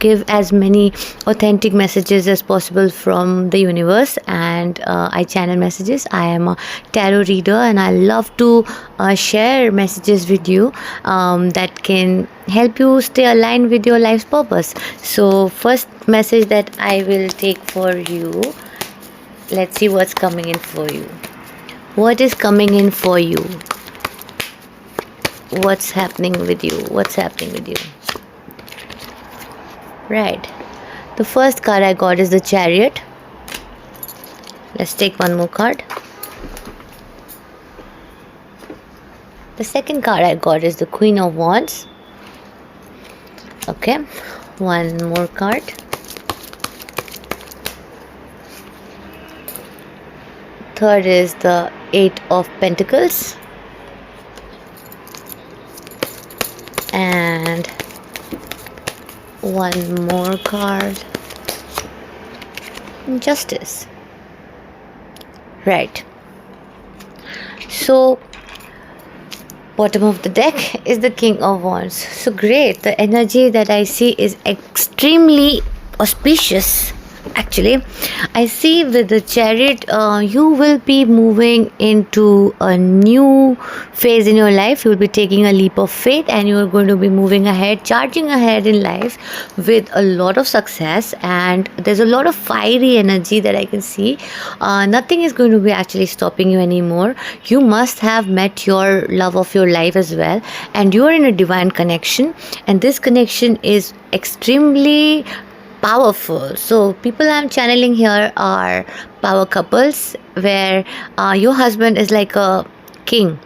give as many authentic messages as possible from the universe, and I channel messages. I am a tarot reader, and I love to share messages with you that can help you stay aligned with your life's purpose. So first message that I will take for you, let's see what's coming in for you. What is coming in for you? What's happening with you? What's happening with you? Right. The first card I got is the Chariot. Let's take one more card. The second card I got is the Queen of Wands. Okay. One more card. Third is the Eight of Pentacles. And one more card. Justice. Right. So bottom of the deck is the King of Wands. So great. The energy that I see is extremely auspicious. Actually, I see with the Chariot, you will be moving into a new phase in your life. You will be taking a leap of faith, and you are going to be moving ahead, charging ahead in life with a lot of success. And there's a lot of fiery energy that I can see. Nothing is going to be actually stopping you anymore. You must have met your love of your life as well, and you are in a divine connection, and this connection is extremely powerful. So people I'm channeling here are power couples, where your husband is like a king.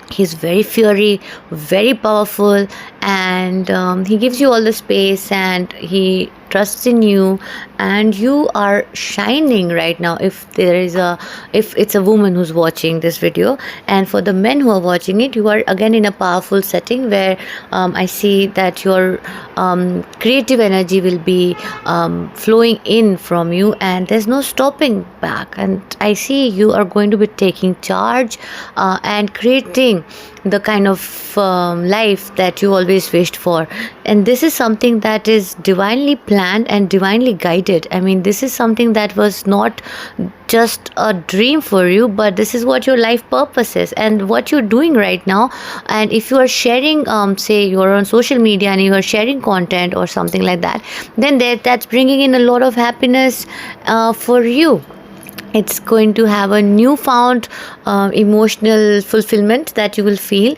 He's very fiery, very powerful, and he gives you all the space, and he trusts in you, and you are shining right now. If it's a woman who's watching this video, and for the men who are watching it, you are again in a powerful setting where I see that your creative energy will be flowing in from you, and there's no stopping back. And I see you are going to be taking charge and creating the kind of life that you always wished for. And this is something that is divinely planned and divinely guided. I mean, this is something that was not just a dream for you, but this is what your life purpose is and what you're doing right now. And if you are sharing, say you're on social media and you are sharing content or something like that, then that's bringing in a lot of happiness for you. It's going to have a newfound emotional fulfillment that you will feel.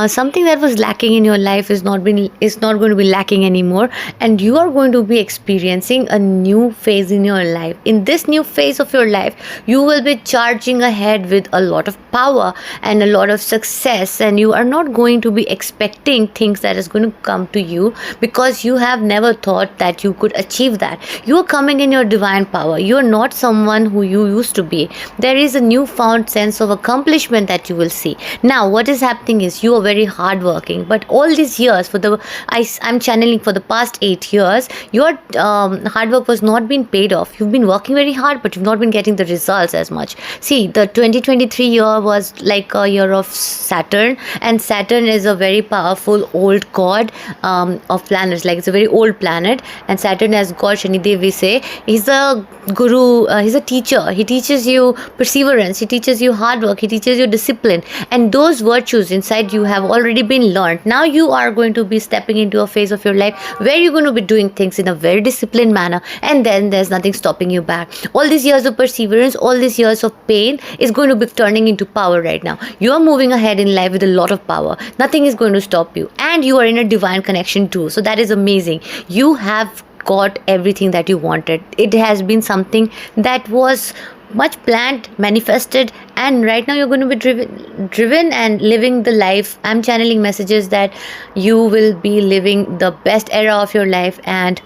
Something that was lacking in your life is not going to be lacking anymore, and you are going to be experiencing a new phase in your life. In this new phase of your life, you will be charging ahead with a lot of power and a lot of success, and you are not going to be expecting things that is going to come to you, because you have never thought that you could achieve that. You are coming in your divine power. You are not someone who you used to be. There is a newfound sense of accomplishment that you will see. Now what is happening is you are very hardworking, but all these years I'm channeling for the past 8 years, your hard work was not being paid off. You've been working very hard, but you've not been getting the results as much. See, the 2023 year was like a year of Saturn, and Saturn is a very powerful old god of planets. Like, it's a very old planet, and Saturn as god Shanidev, we say, he's a guru, he's a teacher. He teaches you perseverance, he teaches you hard work, he teaches you discipline, and those virtues inside you have already been learned. Now you are going to be stepping into a phase of your life where you're going to be doing things in a very disciplined manner, and then there's nothing stopping you back. All these years of perseverance, all these years of pain is going to be turning into power right now. You are moving ahead in life with a lot of power. Nothing is going to stop you, and you are in a divine connection too. So that is amazing. You have got everything that you wanted. It has been something that was much planned, manifested, and right now you're going to be driven and living the life. I'm channeling messages that you will be living the best era of your life, and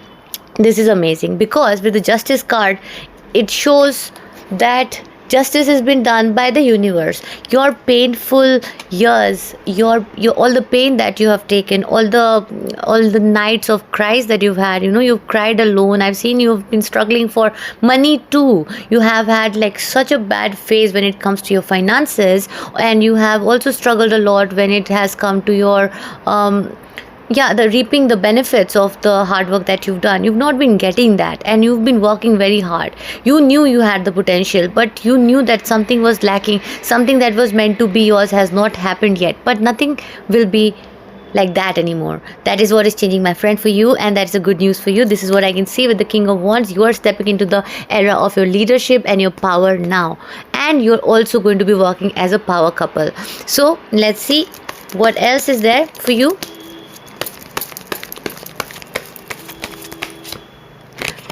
this is amazing, because with the Justice card, it shows that justice has been done by the universe. Your painful years, your all the pain that you have taken, all the nights of cries that you've had, you've cried alone. I've seen you've been struggling for money too. You have had like such a bad phase when it comes to your finances, and you have also struggled a lot when it has come to your yeah, the reaping the benefits of the hard work that you've done. You've not been getting that, and you've been working very hard. You knew you had the potential, but you knew that something was lacking, something that was meant to be yours has not happened yet. But nothing will be like that anymore. That is what is changing, my friend, for you, and that's a good news for you. This is what I can see with the King of Wands. You are stepping into the era of your leadership and your power now, and you're also going to be working as a power couple. So let's see what else is there for you.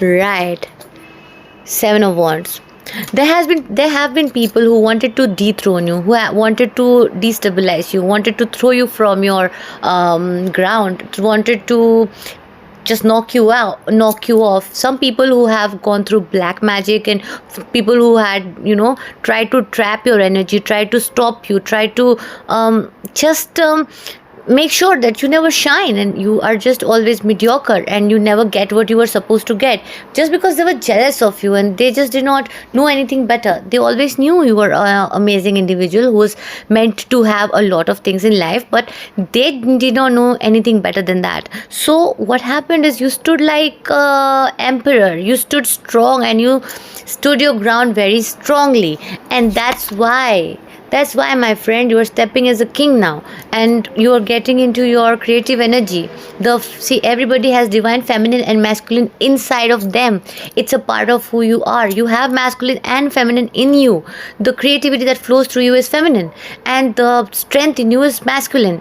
Right, Seven of Wands. There have been people who wanted to dethrone you, who wanted to destabilize you, wanted to throw you from your ground, wanted to just knock you out, knock you off. Some people who have gone through black magic, and people who had, tried to trap your energy, tried to stop you, tried to just make sure that you never shine, and you are just always mediocre, and you never get what you were supposed to get, just because they were jealous of you, and they just did not know anything better. They always knew you were an amazing individual who was meant to have a lot of things in life, but they did not know anything better than that. So what happened is, you stood like emperor, you stood strong, and you stood your ground very strongly, and that's why, my friend, you are stepping as a king now, and you are getting into your creative energy. See, everybody has divine feminine and masculine inside of them. It's a part of who you are. You have masculine and feminine in you. The creativity that flows through you is feminine, and the strength in you is masculine.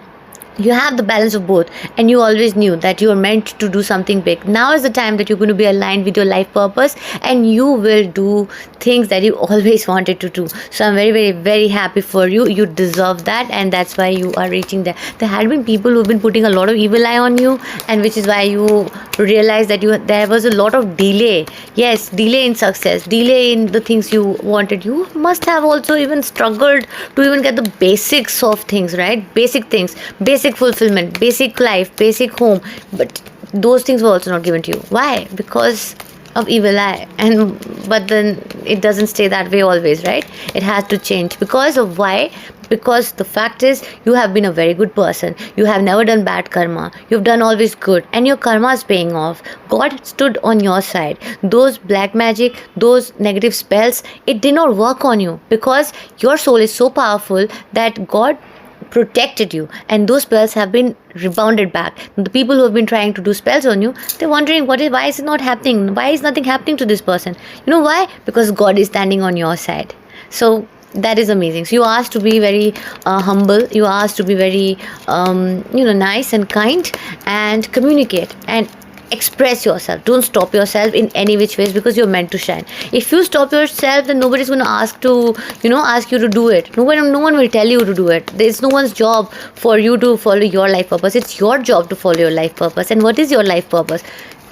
You have the balance of both, and you always knew that you are meant to do something big. Now is the time that you're going to be aligned with your life purpose, and you will do things that you always wanted to do. So I'm very, very, very happy for you. You deserve that, and that's why you are reaching there. There had been people who've been putting a lot of evil eye on you, and which is why you realize that there was a lot of delay. Yes, delay in success, delay in the things you wanted. You must have also even struggled to even get the basics of things, right? Basic things, basic fulfillment, basic life, basic home, but those things were also not given to you. Why? Because of evil eye. But then it doesn't stay that way always, right? It has to change. Because of why? Because the fact is, you have been a very good person. You have never done bad karma. You've done always good, and your karma is paying off. God stood on your side. Those black magic, those negative spells, it did not work on you, because your soul is so powerful that God protected you, and those spells have been rebounded back. The people who have been trying to do spells on you, they're wondering why is it not happening? Why is nothing happening to this person? You know why? Because God is standing on your side. So that is amazing. So you are asked to be very humble. You are asked to be very nice and kind, and communicate and express yourself. Don't stop yourself in any which ways, because you're meant to shine. If you stop yourself, then nobody's going to ask you to do it. No one will tell you to do it. There's no one's job for you to follow your life purpose. It's your job to follow your life purpose. And what is your life purpose?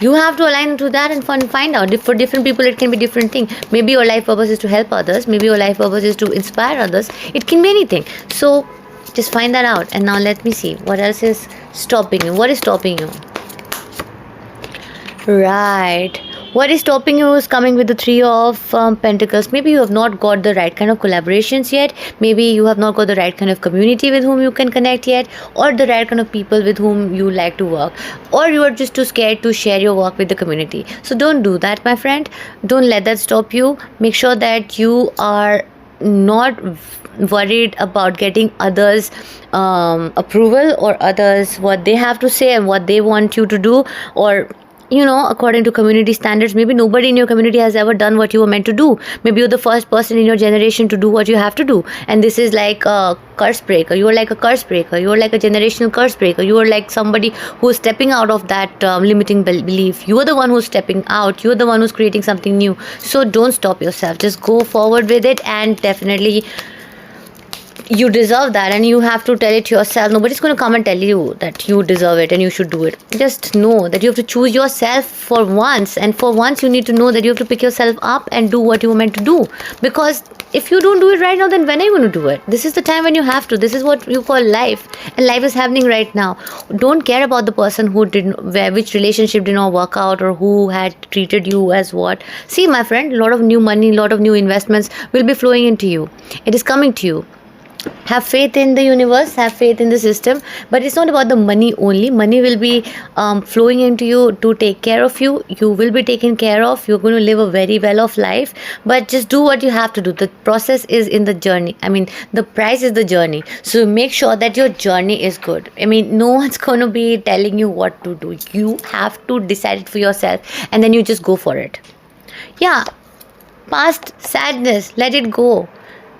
You have to align to that and find out. For different people, it can be different thing. Maybe your life purpose is to help others. Maybe your life purpose is to inspire others. It can be anything. So just find that out. And now let me see what else is stopping you. What is stopping you? Right. What is stopping you is coming with the Three of Pentacles. Maybe you have not got the right kind of collaborations yet. Maybe you have not got the right kind of community with whom you can connect yet, or the right kind of people with whom you like to work, or you are just too scared to share your work with the community. So don't do that, my friend. Don't let that stop you. Make sure that you are not worried about getting others approval, or others what they have to say and what they want you to do, or according to community standards. Maybe nobody in your community has ever done what you were meant to do. Maybe you're the first person in your generation to do what you have to do, and this is like a curse breaker. You are like a curse breaker. You are like a generational curse breaker. You are like somebody who is stepping out of that limiting belief. You are the one who's stepping out. You are the one who's creating something new. So don't stop yourself. Just go forward with it, and definitely you deserve that, and you have to tell it yourself. Nobody's going to come and tell you that you deserve it and you should do it. Just know that you have to choose yourself for once, and for once you need to know that you have to pick yourself up and do what you were meant to do. Because if you don't do it right now, then when are you going to do it? This is the time when you have to. This is what you call life, and life is happening right now. Don't care about the person which relationship did not work out, or who had treated you as what. See, my friend, a lot of new money, a lot of new investments will be flowing into you. It is coming to you. Have faith in the universe, have faith in the system, but it's not about the money only. Money will be flowing into you to take care of you. You will be taken care of. You're going to live a very well off life, but just do what you have to do. The process is in the journey. I mean, the price is the journey. So make sure that your journey is good. I mean, no one's going to be telling you what to do. You have to decide it for yourself, and then you just go for it. Yeah, past sadness, let it go.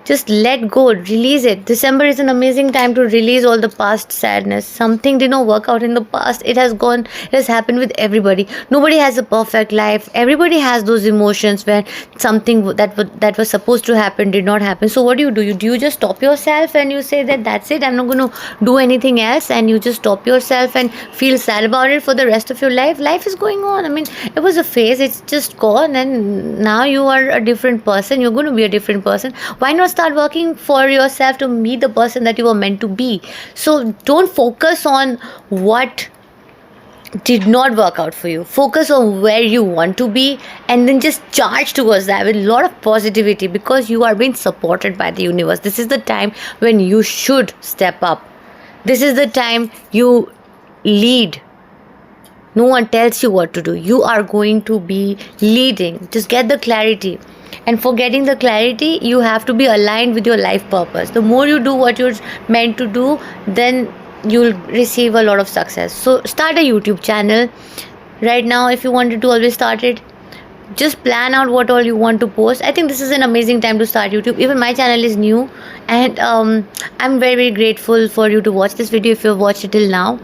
Just let go, release it. December is an amazing time to release all the past sadness. Something did not work out in the past. It has gone, it has happened with everybody. Nobody has a perfect life. Everybody has those emotions where something that was supposed to happen did not happen. So what do? Do you just stop yourself and you say that that's it, I'm not going to do anything else, and you just stop yourself and feel sad about it for the rest of your life? Life is going on. I mean, it was a phase, it's just gone, and now you are a different person. You're going to be a different person. Why not start working for yourself to be the person that you were meant to be? So don't focus on what did not work out for you. Focus on where you want to be, and then just charge towards that with a lot of positivity, because you are being supported by the universe. This is the time when you should step up. This is the time you lead. No one tells you what to do. You are going to be leading. Just get the clarity. And for getting the clarity, you have to be aligned with your life purpose. The more you do what you're meant to do, then you'll receive a lot of success. So start a YouTube channel right now. If you wanted to always start it, just plan out what all you want to post. I think this is an amazing time to start YouTube. Even my channel is new, and I'm very, very grateful for you to watch this video if you've watched it till now.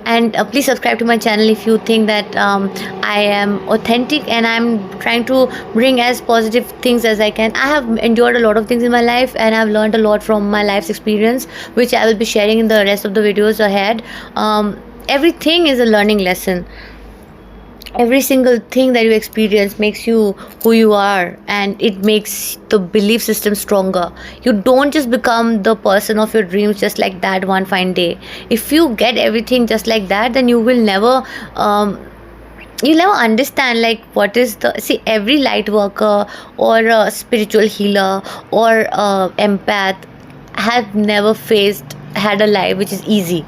And please subscribe to my channel if you think that I am authentic and I'm trying to bring as positive things as I can. I have endured a lot of things in my life, and I've learned a lot from my life's experience, which I will be sharing in the rest of the videos ahead. Everything is a learning lesson. Every single thing that you experience makes you who you are, and it makes the belief system stronger. You don't just become the person of your dreams just like that one fine day. If you get everything just like that, then you will never you'll never understand like what is the, see, every light worker or a spiritual healer or a empath have never had a life which is easy.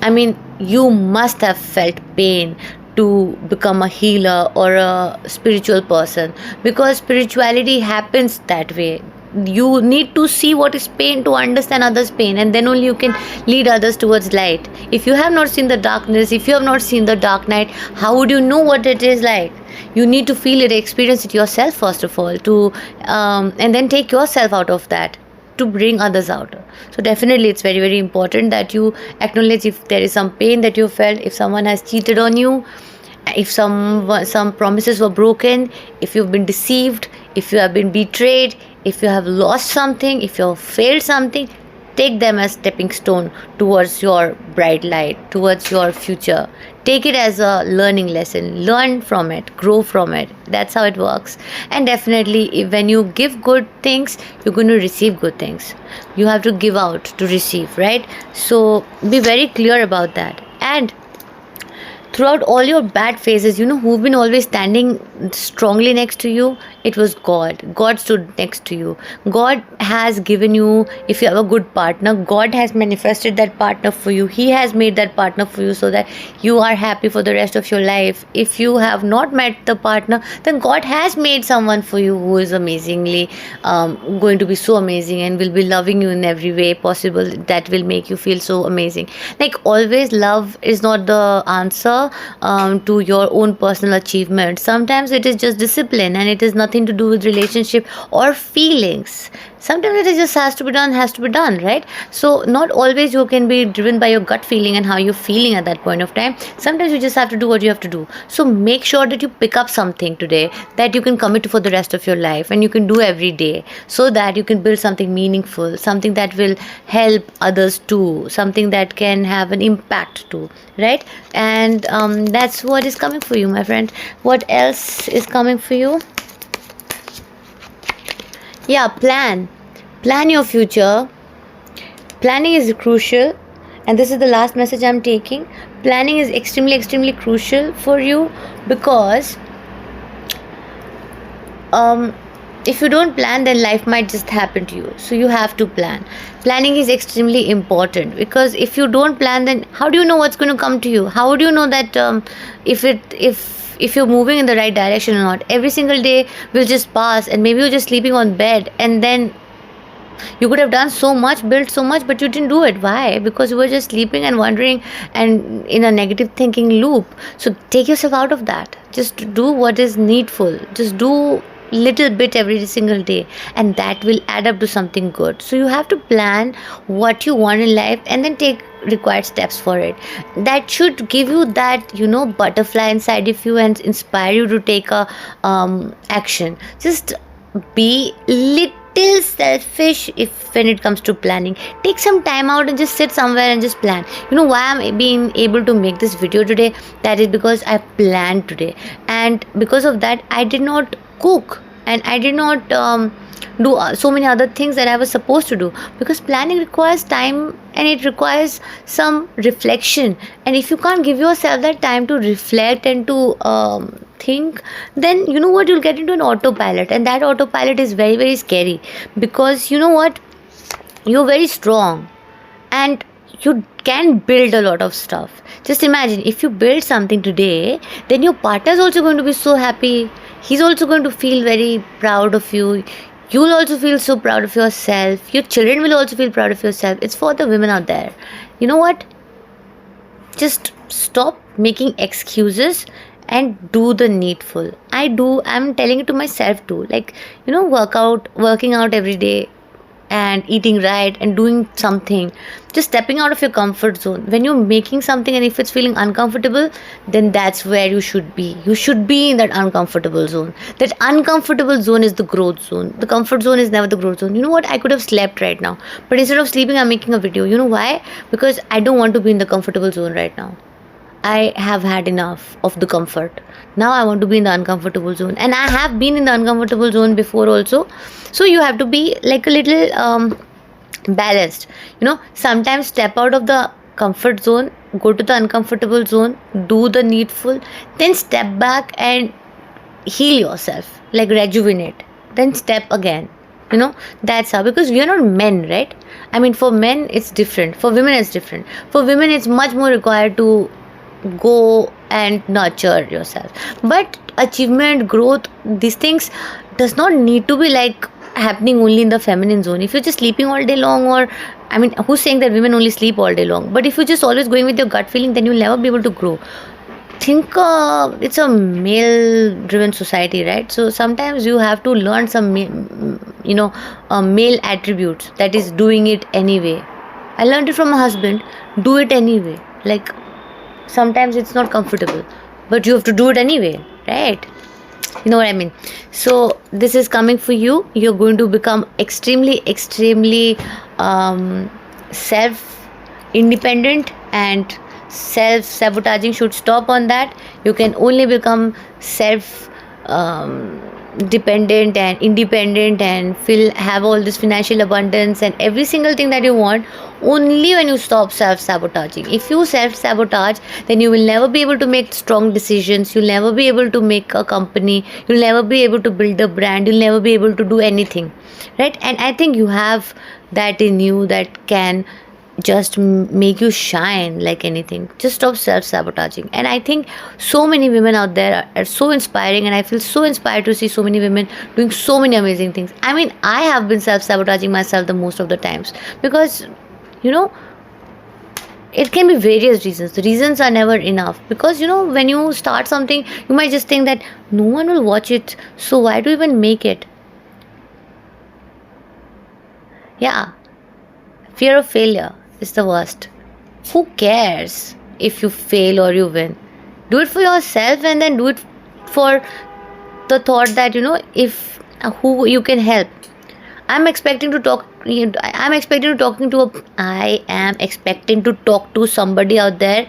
I mean, you must have felt pain to become a healer or a spiritual person, because spirituality happens that way. You need to see what is pain to understand others' pain, and then only you can lead others towards light. If you have not seen the darkness, if you have not seen the dark night, how would you know what it is like? You need to feel it, experience it yourself first of all, to and then take yourself out of that to bring others out. So definitely it's very, very important that you acknowledge if there is some pain that you felt, if someone has cheated on you, if some promises were broken, if you've been deceived, if you have been betrayed, if you have lost something, if you have failed something. Take them as stepping stone towards your bright light, towards your future. Take it as a learning lesson. Learn from it, grow from it. That's how it works. And definitely, when you give good things, you're going to receive good things. You have to give out to receive, right? So be very clear about that. And throughout all your bad phases, you know who've been always standing strongly next to you? It was God. God stood next to you. God has given you, if you have a good partner, God has manifested that partner for you. He has made that partner for you so that you are happy for the rest of your life. If you have not met the partner, then God has made someone for you who is amazingly going to be so amazing and will be loving you in every way possible that will make you feel so amazing. Like always, love is not the answer to your own personal achievement. Sometimes it is just discipline, and it is nothing to do with relationship or feelings. Sometimes it just has to be done, right? So not always you can be driven by your gut feeling and how you're feeling at that point of time. Sometimes you just have to do what you have to do. So make sure that you pick up something today that you can commit to for the rest of your life, and you can do every day, so that you can build something meaningful, something that will help others too, something that can have an impact too, right? And that's what is coming for you, my friend. What else is coming for you? Yeah, plan your future. Planning is crucial, and this is the last message I'm taking. Planning is extremely crucial for you, because if you don't plan, then life might just happen to you. So you have to plan. Planning is extremely important, because if you don't plan, then how do you know what's going to come to you? How would you know that if you're moving in the right direction or not? Every single day will just pass, and maybe you're just sleeping on bed, and then you could have done so much, built so much, but you didn't do it. Why? Because you were just sleeping and wondering and in a negative thinking loop. So take yourself out of that. Just do what is needful. Just do little bit every single day, and that will add up to something good. So you have to plan what you want in life, and then take required steps for it. That should give you that, butterfly inside of you, and inspire you to take a action. Just be little selfish if when it comes to planning. Take some time out and just sit somewhere and just plan. Why I'm being able to make this video today? That is because I planned today, and because of that I did not cook, and I did not do so many other things that I was supposed to do, because planning requires time, and it requires some reflection. And if you can't give yourself that time to reflect and to think, then you know what, you'll get into an autopilot, and that autopilot is very, very scary, because you know what, you're very strong and you can build a lot of stuff. Just imagine, if you build something today, then your partner is also going to be so happy. He's also going to feel very proud of you. You'll also feel so proud of yourself. Your children will also feel proud of yourself. It's for the women out there. You know what? Just stop making excuses and do the needful. I'm telling it to myself too. Like, working out every day, and eating right, and doing something, just stepping out of your comfort zone. When you're making something, and if it's feeling uncomfortable, then that's where you should be. You should be in that uncomfortable zone. That uncomfortable zone is the growth zone. The comfort zone is never the growth zone. You know what, I could have slept right now, but instead of sleeping, I'm making a video. You know why? Because I don't want to be in the comfortable zone right now. I have had enough of the comfort. Now I want to be in the uncomfortable zone. And I have been in the uncomfortable zone before also. So you have to be like a little balanced. Sometimes step out of the comfort zone, go to the uncomfortable zone, do the needful, then step back and heal yourself, like rejuvenate. Then step again. That's how, because we are not men, right? I mean, for men it's different. For women it's different. For women it's much more required to go and nurture yourself. But achievement, growth, these things does not need to be like happening only in the feminine zone. If you're just sleeping all day long, or I mean, who's saying that women only sleep all day long? But if you're just always going with your gut feeling, then you'll never be able to grow. Think it's a male driven society, right? So sometimes you have to learn some male attributes, that is doing it anyway. I learned it from my husband. Do it anyway. Like, sometimes it's not comfortable, but you have to do it anyway, right? You know what I mean? So this is coming for you. You're going to become extremely self independent, and self sabotaging should stop on that. You can only become self dependent and independent, and have all this financial abundance and every single thing that you want, only when you stop self-sabotaging. If you self-sabotage, then you will never be able to make strong decisions. You'll never be able to make a company. You'll never be able to build a brand. You'll never be able to do anything, right? And I think you have that in you that can just make you shine like anything. Just stop self-sabotaging. And I think so many women out there are so inspiring, and I feel so inspired to see so many women doing so many amazing things. I mean, I have been self-sabotaging myself the most of the times, because it can be various reasons. The reasons are never enough, because when you start something, you might just think that no one will watch it, so why do you even make it? Yeah, fear of failure is the worst. Who cares if you fail or you win? Do it for yourself, and then do it for the thought that if who you can help. I am expecting to talk to somebody out there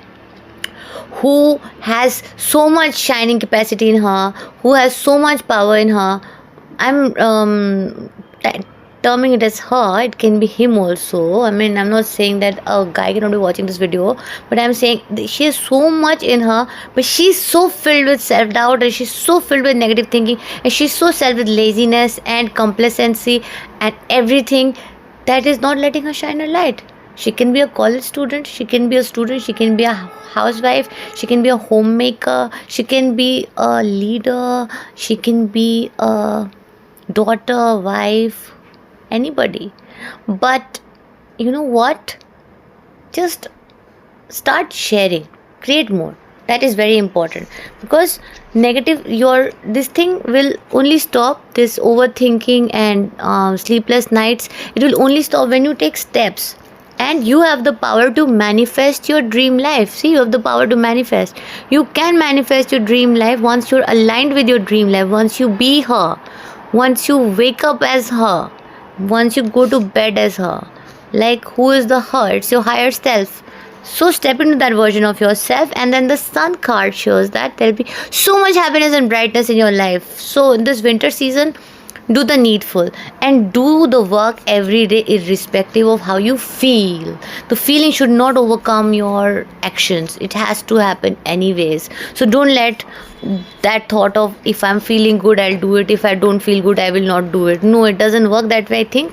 who has so much shining capacity in her, who has so much power in her. I'm terming it as her, it can be him also. I mean, I'm not saying that a guy cannot be watching this video, but I'm saying she has so much in her, but she's so filled with self-doubt, and she's so filled with negative thinking, and she's so filled with laziness and complacency and everything that is not letting her shine her light. She can be a college student, she can be a student, she can be a housewife, she can be a homemaker, she can be a leader, she can be a daughter, wife, anybody. But you know what? Just start sharing, create more. That is very important, because negative your this thing will only stop, this overthinking and sleepless nights. It will only stop when you take steps, and you have the power to manifest your dream life. See, you have the power to manifest. You can manifest your dream life once you're aligned with your dream life, once you be her, once you wake up as her, once you go to bed as her. Like, who is the her? It's your higher self. So step into that version of yourself, and then the sun card shows that there'll be so much happiness and brightness in your life. So in this winter season, do the needful and do the work every day, irrespective of how you feel. The feeling should not overcome your actions. It has to happen anyways. So don't let that thought of, if I'm feeling good, I'll do it, if I don't feel good, I will not do it. No, it doesn't work that way, I think,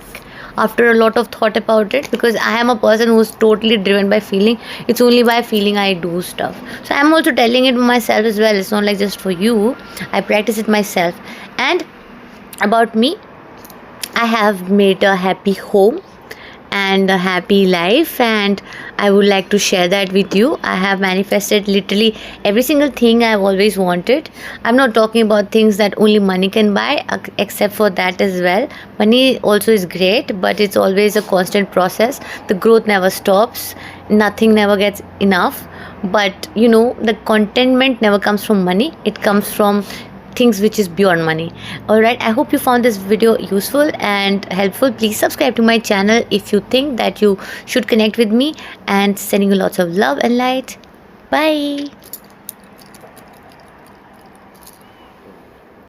after a lot of thought about it, because I am a person who's totally driven by feeling. It's only by feeling I do stuff. So I'm also telling it myself as well. It's not like just for you. I practice it myself. And about me, I have made a happy home and a happy life, and I would like to share that with you. I have manifested literally every single thing I've always wanted. I'm not talking about things that only money can buy, except for that as well. Money also is great, but it's always a constant process. The growth never stops, nothing never gets enough. But you know, the contentment never comes from money, it comes from things which is beyond money. Alright, I hope you found this video useful and helpful. Please subscribe to my channel if you think that you should connect with me, and sending you lots of love and light. Bye.